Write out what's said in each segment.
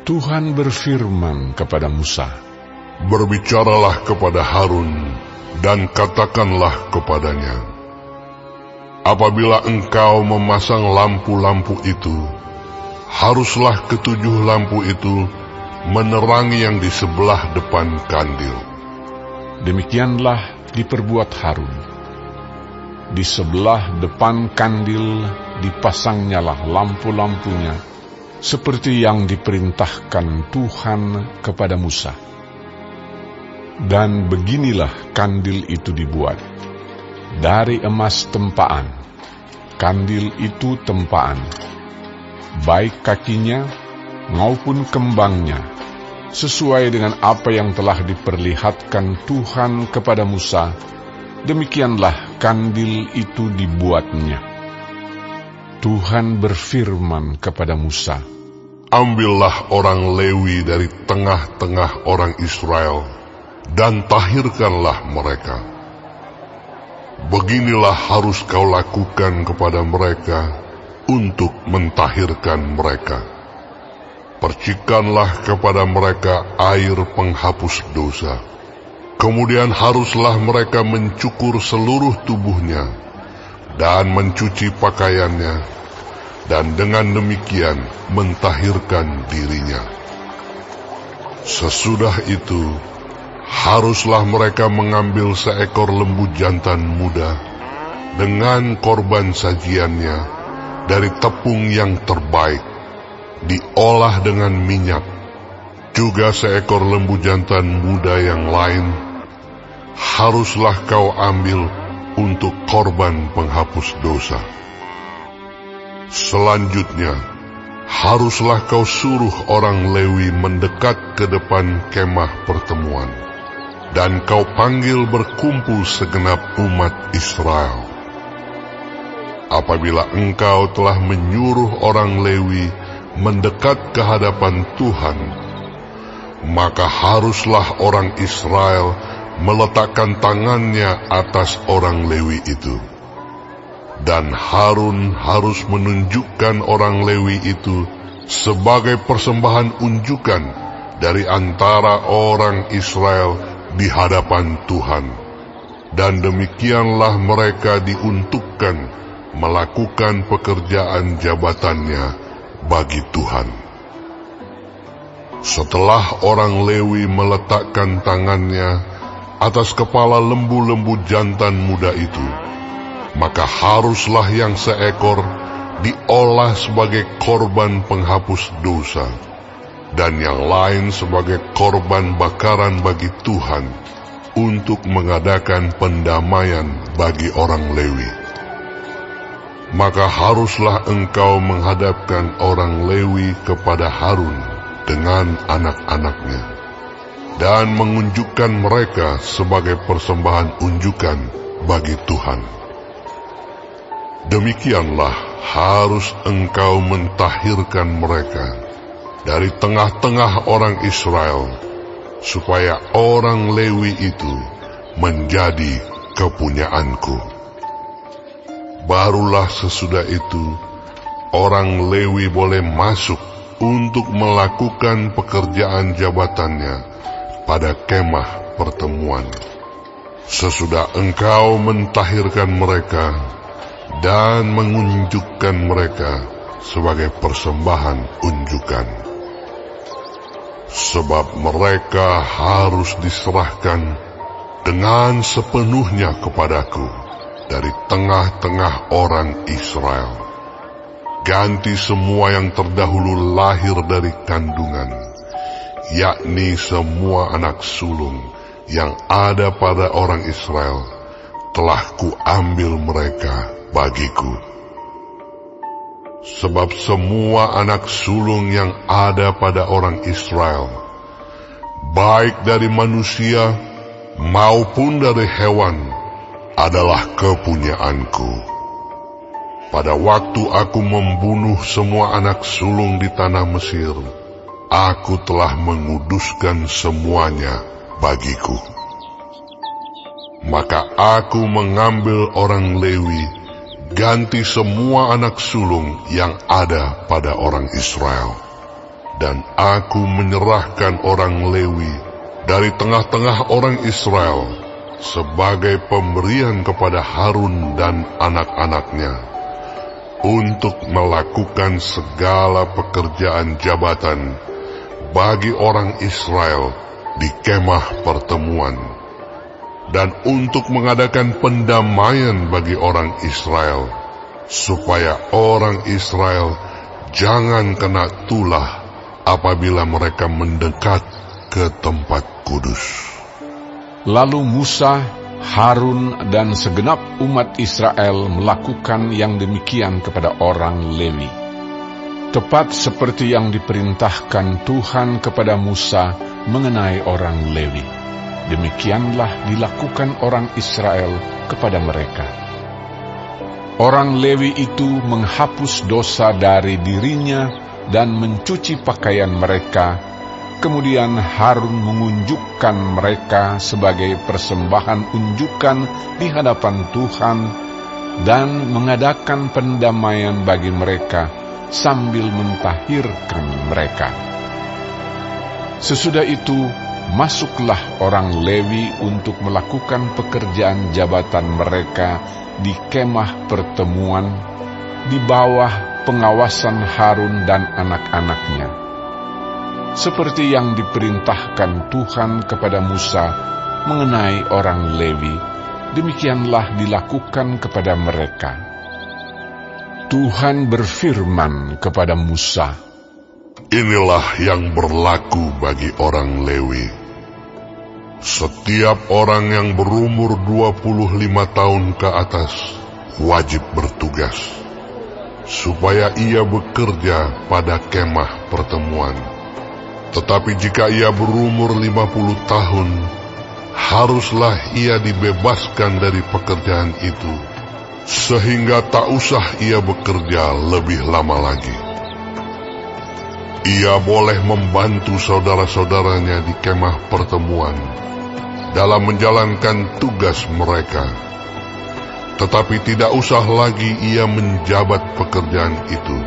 Tuhan berfirman kepada Musa, "Berbicaralah kepada Harun dan katakanlah kepadanya, apabila engkau memasang lampu-lampu itu, haruslah ketujuh lampu itu menerangi yang di sebelah depan kandil." Demikianlah diperbuat Harun. Di sebelah depan kandil dipasangnyalah lampu-lampunya, seperti yang diperintahkan Tuhan kepada Musa. Dan beginilah kandil itu dibuat. Dari emas tempaan, kandil itu tempaan, baik kakinya maupun kembangnya, sesuai dengan apa yang telah diperlihatkan Tuhan kepada Musa, demikianlah kandil itu dibuatnya. Tuhan berfirman kepada Musa, "Ambillah orang Lewi dari tengah-tengah orang Israel, dan tahirkanlah mereka. Beginilah harus kau lakukan kepada mereka untuk mentahirkan mereka. Percikanlah kepada mereka air penghapus dosa. Kemudian haruslah mereka mencukur seluruh tubuhnya dan mencuci pakaiannya, dan dengan demikian mentahirkan dirinya. Sesudah itu, haruslah mereka mengambil seekor lembu jantan muda dengan korban sajiannya dari tepung yang terbaik, diolah dengan minyak. Juga seekor lembu jantan muda yang lain haruslah kau ambil untuk korban penghapus dosa. Selanjutnya, haruslah kau suruh orang Lewi mendekat ke depan kemah pertemuan, dan kau panggil berkumpul segenap umat Israel. Apabila engkau telah menyuruh orang Lewi mendekat ke hadapan Tuhan, maka haruslah orang Israel meletakkan tangannya atas orang Lewi itu. Dan Harun harus menunjukkan orang Lewi itu sebagai persembahan unjukan dari antara orang Israel di hadapan Tuhan. Dan demikianlah mereka diuntukkan melakukan pekerjaan jabatannya bagi Tuhan. Setelah orang Lewi meletakkan tangannya atas kepala lembu-lembu jantan muda itu, maka haruslah yang seekor diolah sebagai korban penghapus dosa, dan yang lain sebagai korban bakaran bagi Tuhan, untuk mengadakan pendamaian bagi orang Lewi. Maka haruslah engkau menghadapkan orang Lewi kepada Harun dengan anak-anaknya, dan mengunjukkan mereka sebagai persembahan unjukan bagi Tuhan. Demikianlah harus engkau mentahirkan mereka dari tengah-tengah orang Israel, supaya orang Lewi itu menjadi kepunyaanku. Barulah sesudah itu, orang Lewi boleh masuk untuk melakukan pekerjaan jabatannya pada kemah pertemuan. Sesudah engkau mentahirkan mereka dan mengunjukkan mereka sebagai persembahan unjukan. Sebab mereka harus diserahkan dengan sepenuhnya kepadaku dari tengah-tengah orang Israel. Ganti semua yang terdahulu lahir dari kandungan, yakni semua anak sulung yang ada pada orang Israel, telah kuambil mereka bagiku. Sebab semua anak sulung yang ada pada orang Israel, baik dari manusia maupun dari hewan, adalah kepunyaanku. Pada waktu aku membunuh semua anak sulung di tanah Mesir, aku telah menguduskan semuanya bagiku. Maka aku mengambil orang Lewi, ganti semua anak sulung yang ada pada orang Israel. dan aku menyerahkan orang Lewi dari tengah-tengah orang Israel sebagai pemberian kepada Harun dan anak-anaknya untuk melakukan segala pekerjaan jabatan bagi orang Israel di kemah pertemuan, dan untuk mengadakan pendamaian bagi orang Israel, supaya orang Israel jangan kena tulah apabila mereka mendekat ke tempat kudus. Lalu Musa, Harun, dan segenap umat Israel melakukan yang demikian kepada orang Lewi, tepat seperti yang diperintahkan Tuhan kepada Musa mengenai orang Lewi. Demikianlah dilakukan orang Israel kepada mereka. Orang Lewi itu menghapus dosa dari dirinya dan mencuci pakaian mereka. Kemudian Harun mengunjukkan mereka sebagai persembahan unjukan di hadapan Tuhan dan mengadakan pendamaian bagi mereka sambil mentahirkan mereka. Sesudah itu, masuklah orang Lewi untuk melakukan pekerjaan jabatan mereka di kemah pertemuan di bawah pengawasan Harun dan anak-anaknya. Seperti yang diperintahkan Tuhan kepada Musa mengenai orang Lewi, demikianlah dilakukan kepada mereka. Tuhan berfirman kepada Musa, "Inilah yang berlaku bagi orang Lewi. Setiap orang yang berumur 25 tahun ke atas wajib bertugas, supaya ia bekerja pada kemah pertemuan. Tetapi jika ia berumur 50 tahun, haruslah ia dibebaskan dari pekerjaan itu, sehingga tak usah ia bekerja lebih lama lagi. Ia boleh membantu saudara-saudaranya di kemah pertemuan dalam menjalankan tugas mereka, tetapi tidak usah lagi ia menjabat pekerjaan itu.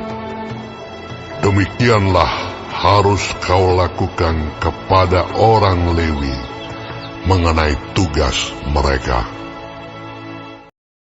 Demikianlah harus kau lakukan kepada orang Lewi mengenai tugas mereka."